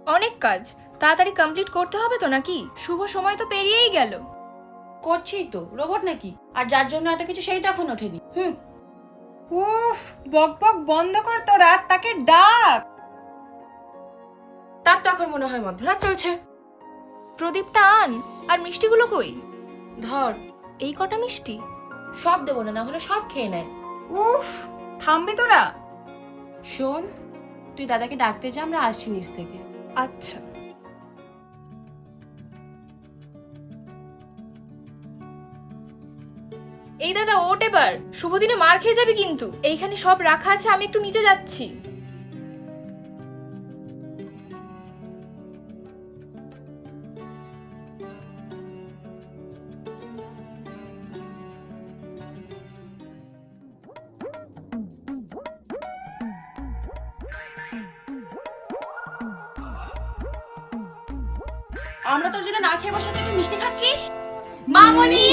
অনেক কাজ, তাড়াতাড়ি কমপ্লিট করতে হবে তো নাকি? শুভ সময় তো পেরিয়েই গেল। করছি তো, রোবট নাকি? আর যার জন্য এত কিছু সেই তো এখন ওঠেনি। উফ, বক বক বন্ধ কর তোরা, তাকে ডাক। তার তো এখন মনে হয় মধ্যরাত চলছে। প্রদীপটা আন। আর মিষ্টিগুলো কই? ধর, এই কটা মিষ্টি? সব দেবো না, না হলে সব খেয়ে নেয়। উফ, থামবি তোরা? শোন, তুই দাদাকে ডাকতে যা, আমরা আসছি নিচ থেকে। আচ্ছা। এই দাদা ওঠ এবার, শুভ দিনে মার খেয়ে যাবি কিন্তু। এইখানে সব রাখা আছে, আমি একটু নিচে যাচ্ছি। আমরা তোর জন্য না খেয়ে বসে তুই মিষ্টি খাচ্ছিস? মামনি!